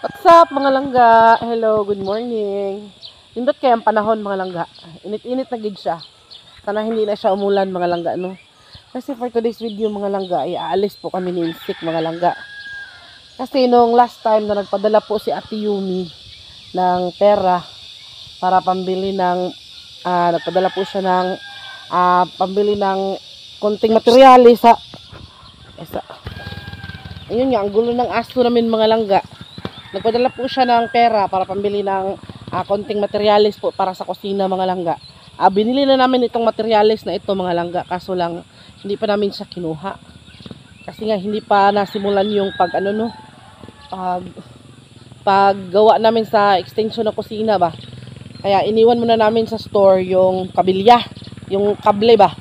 What's up mga langga? Hello, good morning. Nindot kaya ang panahon mga langga. Init-init na gid siya. Sana hindi na siya umulan mga langga, no? Kasi for today's video mga langga, ay aalis po kami ni Insik mga langga. Kasi nung last time na nagpadala po si Ate Yumi ng pera para pambili ng, nagpadala po siya ng pambili ng konting materyales sa ayun nga, ang gulo ng aso namin mga langga. Nagpadala po siya ng pera para pambili ng konting materyales po para sa kusina mga langga. Binili na namin itong materyales na ito mga langga, kaso lang hindi pa namin siya kinuha. Kasi nga hindi pa nasimulan yung paggawa namin sa extension ng kusina ba. Kaya iniwan muna namin sa store yung kabilya, yung kable ba.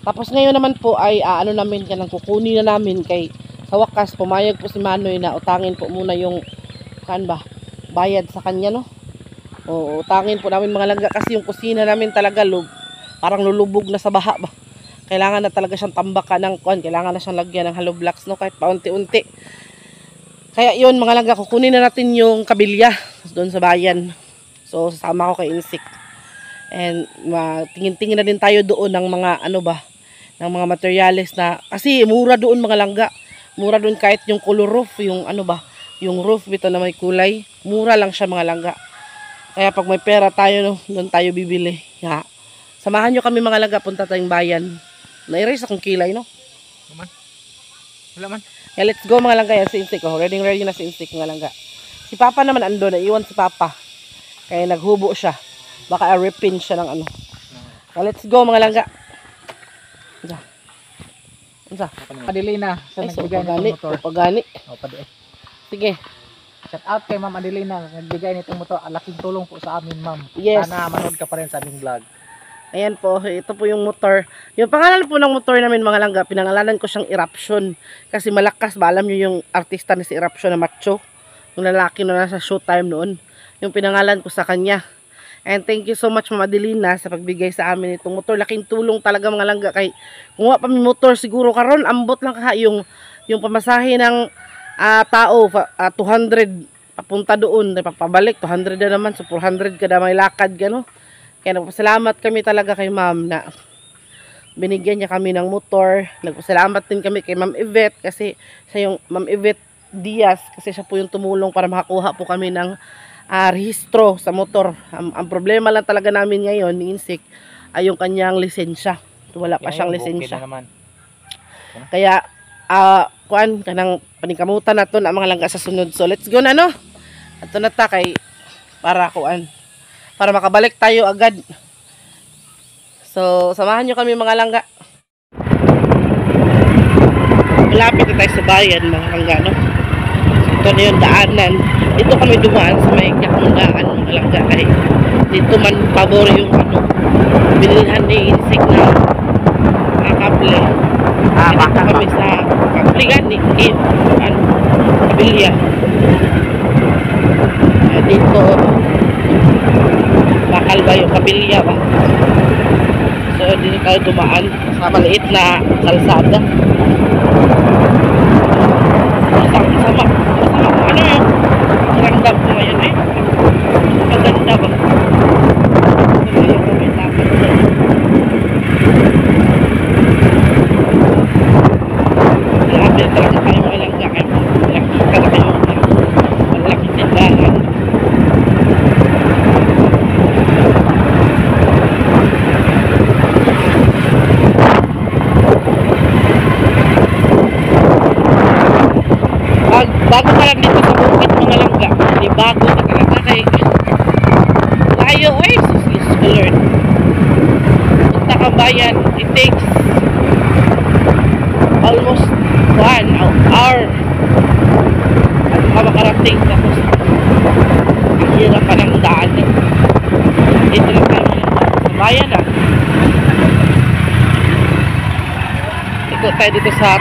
Tapos ngayon naman po ay namin kanang kukunin na namin kay sa wakas, pumayag po si Manoy na utangin po muna yung bayad sa kanya, no? O, utangin po namin mga langga kasi yung kusina namin talaga parang lulubog na sa baha ba. Kailangan na talaga siyang tambakan ng kailangan na siyang lagyan ng hollow blocks, no? Kahit paunti-unti. Kaya yun mga langga, kukunin na natin yung kabilya doon sa bayan. So, sasama ko kay Insik. And tingin-tingin na din tayo doon ng mga ng mga materyales na kasi mura doon mga langga. Mura doon kahit yung color roof, yung yung roof bito na may kulay, mura lang siya mga langga. Kaya pag may pera tayo, no, doon tayo bibili. Ya. Samahan nyo kami mga langga, punta tayong bayan. Na-erase akong kilay, no? Wala man. Yeah, let's go mga langga. Yan si Insik. Oh. Ready na si Insik mga langga. Si Papa naman ando, naiwan si Papa. Kaya naghubo siya. Baka ripin siya ng Yeah, let's go mga langga. Adelina sa nagbigay nitong motor. Pagani. Sige. Shout out kay Ma'am Adelina, nagbigay nitong motor. Laking tulong po sa amin, Ma'am. Yes. Sana manood ka pa rin sa aming vlog. Ayan po, ito po yung motor. Yung pangalan po ng motor namin mga langga, pinangalanan ko siyang Eruption. Kasi malakas ba, alam nyo yung artista na si Eruption na macho? Yung lalaki na nasa showtime noon. Yung pinangalan ko sa kanya. And thank you so much Ma'am Adelina sa pagbigay sa amin itong motor. Laking tulong talaga mga langga. Kay kung wala pa may motor siguro karon ambot lang yung pamasahe ng tao 200 papunta doon, pabalik 200 na naman, so 400 kada may lakad gano. Kaya nagpasalamat kami talaga kay Ma'am na binigyan niya kami ng motor. Nagpasalamat din kami kay Ma'am Yvette kasi siya yung Ma'am Yvette Diaz kasi siya po yung tumulong para makakuha po kami ng rehistro sa motor. Ang problema lang talaga namin ngayon ni Insik ay yung kanyang lisensya. Wala pa siyang lisensya. Kaya kanang paningkamutan nato na mga langga sa sunod. So let's go na, no? Ato na ta kay para makabalik tayo agad. So samahan nyo kami mga langga. Malapit na tayo sa bayan mga langga, no? So, ito na yung daanan. Dito kami dumaan sa may kakundaan mga langga kay dito man pabor yung bilhan ni Insik na kable. Dito kami sa kable gani kabilya. Dito bakal ba yung kabilya ba? So dito tayo dumaan sa maliit na kalsada. Sama yung ramdam ko ngayon maganda ba? Grabe talaga kayo mga langga kayo. Nakita na kayo malaking tindahan. Bago pa lang dito sa bukit mga langga, hindi bago na talaga kay layo sus Lord. Punta ka bayan, it takes almost 1 hour at makarating tapos ang hirap pa ng daan dito lang tayo sa bayan ito tayo dito sa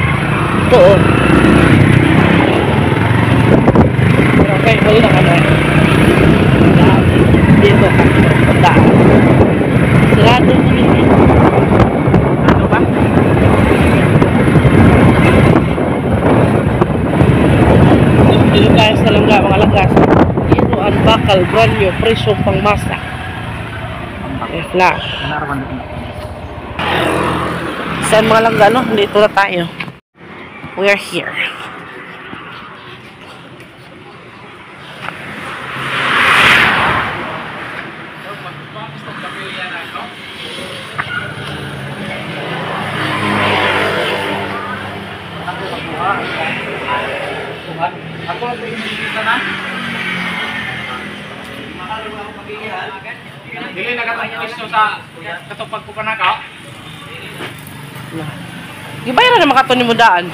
okay, huli na kami dito daan sarado ano ba? Dito tayo sa langga mga bakal, brand new, presyong pangmasa. Okay, flash. Saan mga langga, no? Dito na tayo. We are here. Ako ang pinipilitan na. Dili na katong sa katupag ko pa na ka. Gibayaran na makato ni mo daan.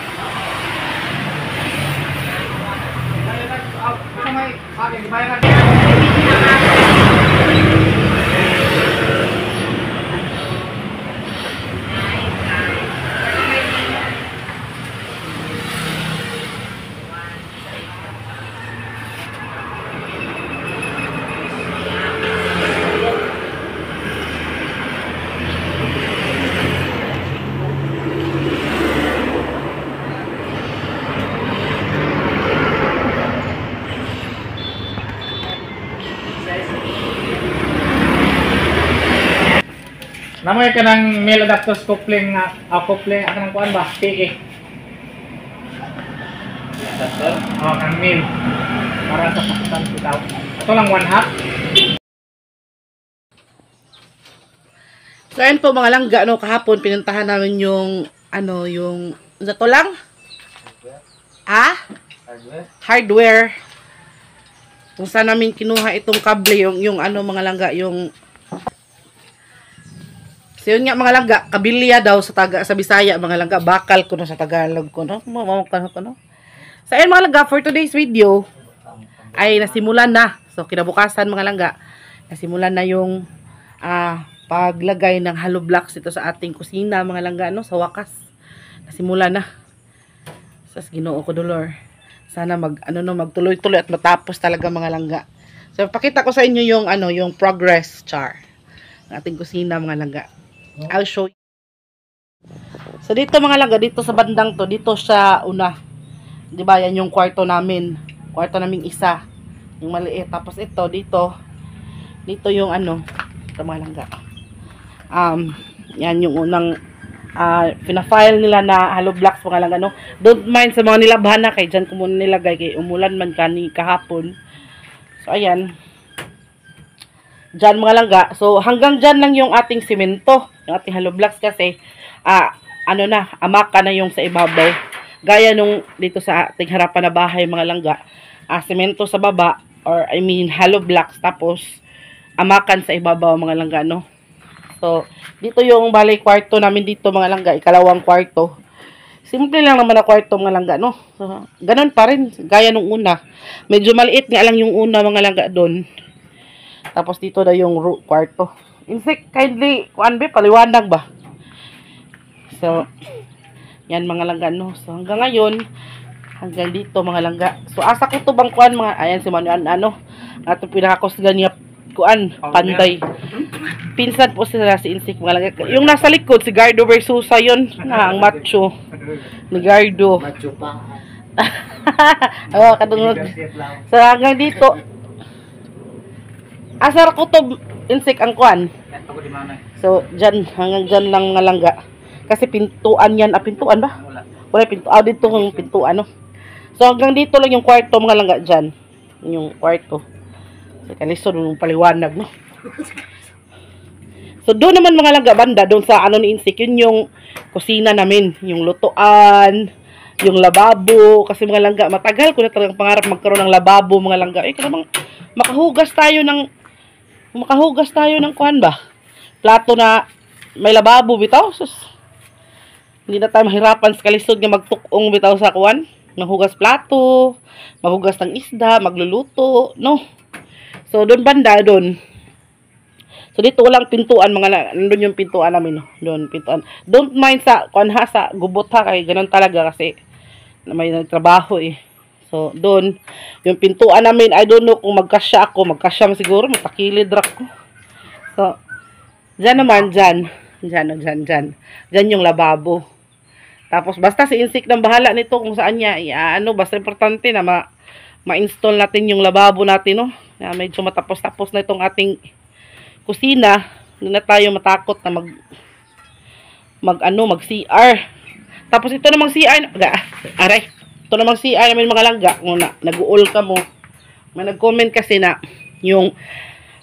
Namoy ka ng male adapters coupling coupling ako ng kuan ba? PE. Adapter? Oh, kang male. Para sa pakitan bitaw. Ito lang 1/2. So ayun po mga langga, no, kahapon pinuntahan namin yung ano, yung ito lang? Hardware. Kung saan namin kinuha itong kable, yung ano mga langga, yung so yun nga mga langga, kabilya daw sa Bisaya mga langga, bakal ko na sa Tagalog ko, no? Mamamakan ko, no? So ayun mga langga, for today's video ay nasimulan na. So kinabukasan mga langga, nasimulan na yung paglagay ng hollow blocks ito sa ating kusina mga langga, no? Sa wakas nasimulan na. Sas Ginoo ko dolor. Sana magtuloy-tuloy at matapos talaga mga langga. So pakita ko sa inyo yung yung progress chart ng ating kusina mga langga. I'll show you. So dito mga langga, dito sa bandang to, dito siya una. 'Di ba? Yan yung kwarto namin. Kwarto naming isa, yung maliit. Tapos ito dito yung ito mga langga. Yan yung unang pina-file nila na hollow blocks mga langga, no? Don't mind sa mga nilabhan na kay dyan ko muna nilagay kay umulan man kahapon. So ayan. Dyan mga langga. So hanggang dyan lang yung ating simento, yung ating hollow blocks kasi amaka na yung sa ibabaw. Gaya nung dito sa ating harapan na bahay mga langga. Simento sa baba or hollow blocks tapos amakan sa ibabaw mga langga, no? So, dito yung balay kwarto namin dito mga langga, ikalawang kwarto. Simple lang naman na kwarto mga langga, no? So, ganun pa rin, gaya nung una. Medyo maliit nga lang yung una mga langga doon. Tapos dito na yung kwarto. Insect, kindly, paliwanag ba? So, yan mga langga, no? So, hanggang ngayon, hanggang dito mga langga. So, asa ko to bang kuan mga, ayan si Manuel, ato pinakakusgan niya panday. Pinsan po sila si Insik mga langga. Yung nasa likod si Gardo Versusa yun, ang macho ni Gardo. Macho pa. Kadungog. So hanggang dito asar ko to Insik ang kuan. So hanggang dyan lang mga langga. Kasi pintuan yan, pintuan ba? Wala pintuan, dito yung pintuan, no? So hanggang dito lang yung kwarto mga langga dyan. Yung kwarto. So, kalisod yung paliwanag, no? So, doon naman mga langga banda, doon sa ni Insik, yun yung kusina namin. Yung lutuan, yung lababo. Kasi mga langga, matagal ko na talagang pangarap magkaroon ng lababo, mga langga. Kung makahugas tayo ng kuhan ba? Plato na may lababo, bitaw. Sus, hindi na tayo mahirapan sa kalisod nga magtukong bitaw sa kuhan. Maghugas plato, maghugas ng isda, magluluto, no? So, doon banda, doon. So, dito walang pintuan, nandun yung pintuan namin, no? Doon, pintuan. Don't mind sa gubot ha, kaya ganun talaga kasi may nagtrabaho eh. So, doon, yung pintuan namin, I don't know kung magkasya siguro, matakilid rak ko. So, dyan naman, dyan yung lababo. Tapos, basta si Insik nang bahala nito kung saan niya, basta importante na ma-install natin yung lababo natin, no? Medyo matapos-tapos na itong ating kusina. Hindi na tayo matakot na mag CR. Tapos ito namang CR, aray. Ito namang CR namin mga langga, muna nag-uol ka mo. May nag-comment kasi na yung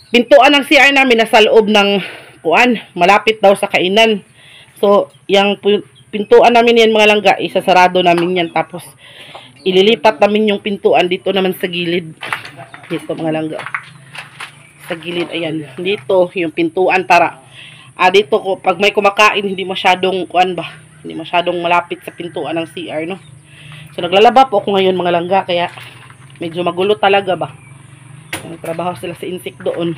pintuan ng CR namin nasa loob ng malapit daw sa kainan. So, yung pintuan namin yan mga langga, isasarado namin yan. Tapos ililipat namin yung pintuan dito naman sa gilid. Dito mga langga. Sa gilid, ayan. Dito yung pintuan para dito ko pag may kumakain hindi masyadong hindi masyadong malapit sa pintuan ng CR, no. So naglalaba po ako ngayon mga langga, kaya medyo magulo talaga ba. Nagtrabaho sila sa insect doon.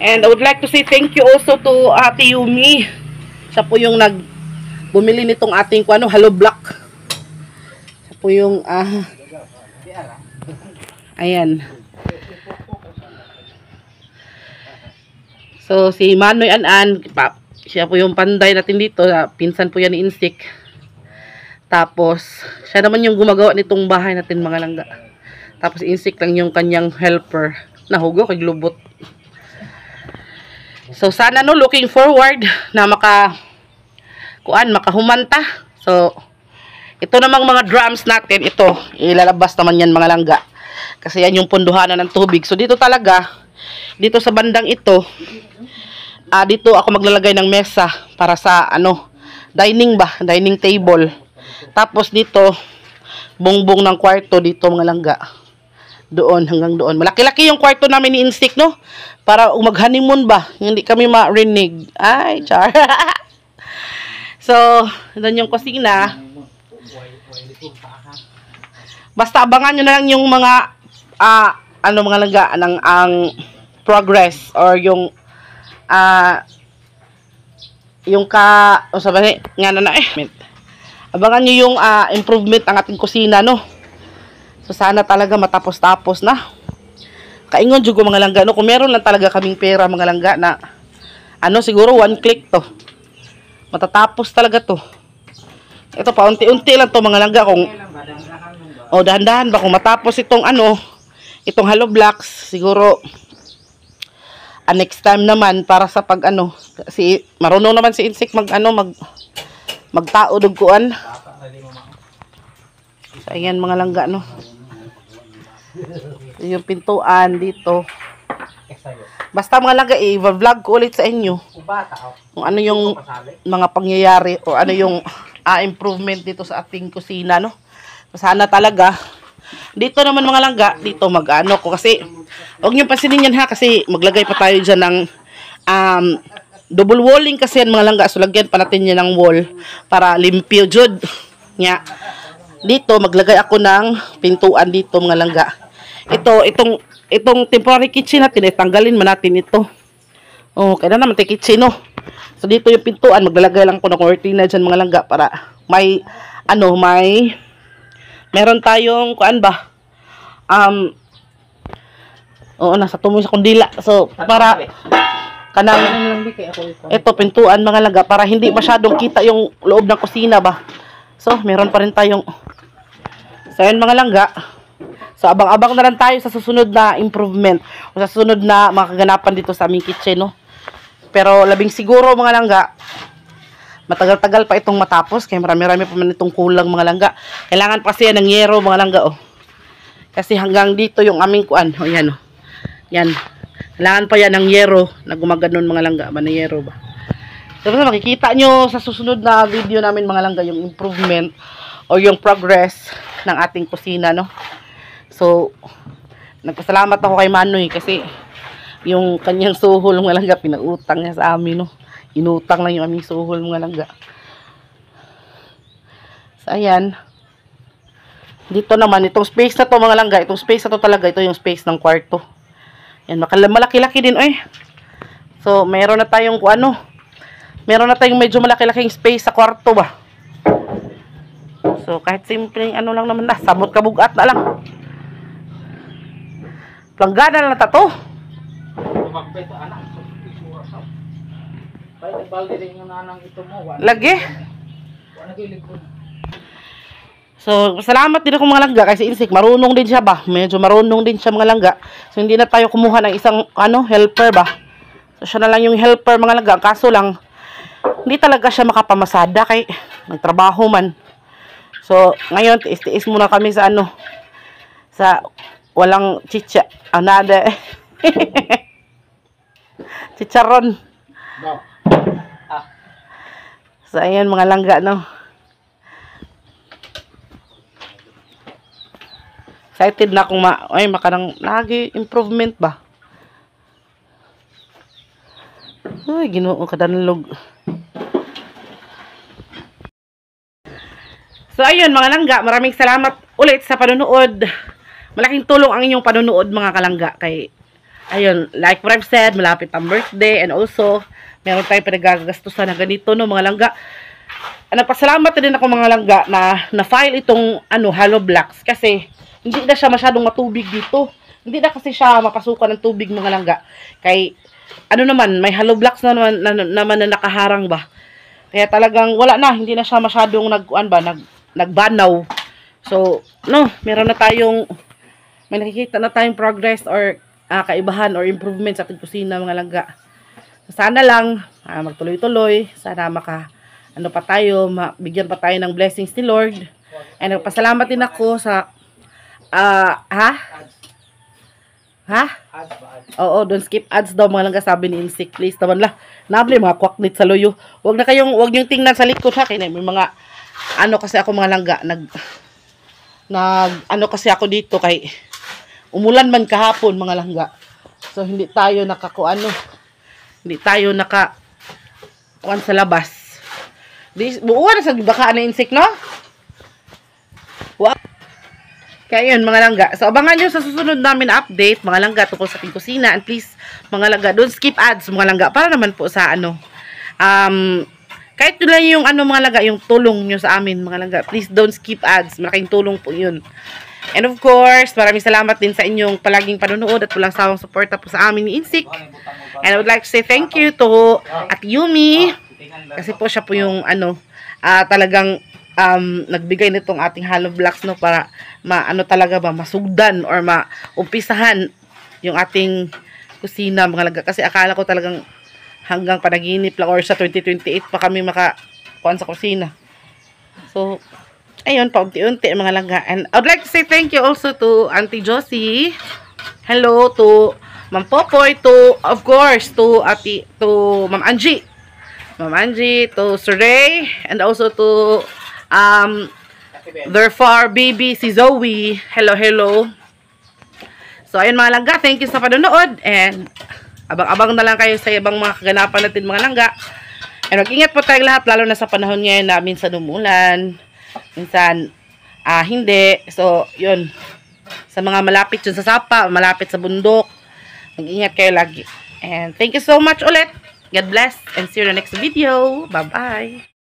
And I would like to say thank you also to Ate Yumi. Siya po yung bumili nitong ating hollow block. Siya po yung ayan. So, si Manoy Anan, siya po yung panday natin dito. Pinsan po yan ni Insik. Tapos, siya naman yung gumagawa nitong bahay natin mga langga. Tapos, Insik lang yung kanyang helper. Nahugo kay Globot. So, sana looking forward na makahumanta. So, ito namang mga drums natin, ito, ilalabas naman yan mga langga. Kasi yan yung punduhanan ng tubig. So, dito talaga, dito sa bandang ito, dito ako maglalagay ng mesa para sa dining table. Tapos dito bongbong ng kwarto dito mga langga. Doon hanggang doon. Malaki-laki yung kwarto namin ni Insik, no? Para mag-honeymoon ba, hindi kami marinig. Ay, char. So, doon yung kusina. Basta abangan nyo na lang yung mga mga langga ang progress or yung abangan nyo yung improvement ng ating kusina, no. So sana talaga matapos-tapos na. Kaingon jugo mga langga, no, kung meron lang talaga kaming pera mga langga na siguro 1 click to matatapos talaga to. Ito pa unti-unti lang to mga langga, kung dahan-dahan ba kung matapos itong itong hollow blocks siguro. Next time naman para sa si marunong naman si Insik magtao dugkuan. So ayan mga langga, no. Yung pintuan dito. Basta mga langga, i-vlog ko ulit sa inyo kung ano yung mga pangyayari o ano yung improvement dito sa ating kusina, no. Sana talaga dito naman mga langga, dito ko kasi huwag nyo pansinin yan kasi maglagay pa tayo dyan ng double walling kasi yan mga langga. So lagyan pa natin yan ng wall para limpyo jud nya. Dito maglagay ako ng pintuan dito mga langga. Itong temporary kitchen natin, tanggalin man natin ito. Kaya naman kitchen, no. So dito yung pintuan, maglalagay lang ko ng cortina dyan mga langga para may meron tayong nasa tumoy sa kundila. So para ito pintuan mga langga para hindi masyadong kita yung loob ng kusina ba. So meron pa rin tayong yun mga langga. So abang-abang na lang tayo sa susunod na improvement o sa susunod na makaganapan dito sa aming kitchen, no. Pero labing siguro mga langga matagal-tagal pa itong matapos kaya marami-rami pa man itong kulang mga langga. Kailangan pa siya ng yero mga langga, kasi hanggang dito yung aming yan, yan. Kailangan pa yan ng yero na gumaganon mga langga ba na yero ba. So makikita nyo sa susunod na video namin mga langga yung improvement o yung progress ng ating kusina, no. So nagpasalamat ako kay Manoy kasi yung kanyang suhol mga langga pinautang niya sa amin, no. Inutang lang yung aming suhol mga langga. So ayan. Dito naman itong space na to mga langga, itong space na to talaga, ito yung space ng kwarto. Yan, malaki-laki din So meron na tayong meron na tayong medyo malaki-laking space sa kwarto ba. So kahit simpleng lang naman na, sabot kabugat na lang. Planggana na to. Lagi. So, salamat din ako mga langga kasi insik, marunong din siya ba? Medyo marunong din siya mga langga. So, hindi na tayo kumuha ng isang helper ba? So, siya na lang yung helper mga langga. Kaso lang, hindi talaga siya makapamasada kay nagtrabaho man. So, ngayon, tiis-tiis muna kami sa sa walang chicha. Anada. Chicharon. No. So, ayan mga langga, no? Excited na akong makanang lagi improvement ba? Uy, Ginoo kadanlog. So, ayun mga langga, maraming salamat ulit sa panonood. Malaking tulong ang inyong panonood mga kalangga. Kay, ayun, like what I've said, malapit ang birthday and also, meron tayong pinagagastusan na ganito, no mga langga. Nagpasalamat din ako mga langga na file itong hollow blocks kasi hindi na siya masyadong matubig dito. Hindi na kasi siya mapasukan ng tubig mga langga. Kay naman, may hollow blocks na naman na nakaharang ba. Kaya talagang wala na, hindi na siya masyadong nagbanaw. So, meron na tayong may nakikita na tayong progress or kaibahan or improvement sa ating kusina mga langga. So, sana lang magtuloy-tuloy, sana pa tayo, mabigyan pa tayo ng blessings ni Lord. And nagpasalamat din ako sa Oo, don't skip ads daw mga langga, sabi ni Insik. Please naman lah. Nabli mga kwaknit sa loyo. Wag niyong tingnan sa likod ha. Kaya may mga kasi ako mga langga kasi ako dito kay umulan man kahapon mga langga. So hindi tayo hindi tayo kuan sa labas. Buuan na sa baka na Insik, no? Wow. Kaya yun, mga langga. So, abangan nyo sa susunod namin na update, mga langga, tungkol sa ating kusina. And please, mga langga, don't skip ads, mga langga, para naman po sa kahit yun lang yung mga langga, yung tulong nyo sa amin, mga langga. Please don't skip ads. Malaking tulong po yun. And of course, maraming salamat din sa inyong palaging panonood at walang sawang suporta po sa amin ni Insik. And I would like to say thank you to Ate Yumi. Kasi po siya po yung talagang nagbigay nitong ating hollow blocks, no, para talaga ba masugdan or maumpisahan yung ating kusina mga langga. Kasi akala ko talagang hanggang panaginip lang or sa 2028 pa kami makakuan sa kusina. So, ayun, paunti-unti mga langga. And I would like to say thank you also to Auntie Josie. Hello to Ma'am Popoy, of course, to Ma'am Angie. Ma'am Angie, to Sir Ray, and also to their far baby, si Zoe. Hello. So, ayun mga langga, thank you sa panonood. And, abang-abang na lang kayo sa ibang mga kaganapan natin mga langga. And, mag-ingat po tayong lahat, lalo na sa panahon ngayon na minsan umulan, minsan, hindi. So, yun. Sa mga malapit yun sa sapa, malapit sa bundok, mag-ingat kayo lagi. And, thank you so much ulit. God bless, and see you in the next video. Bye-bye.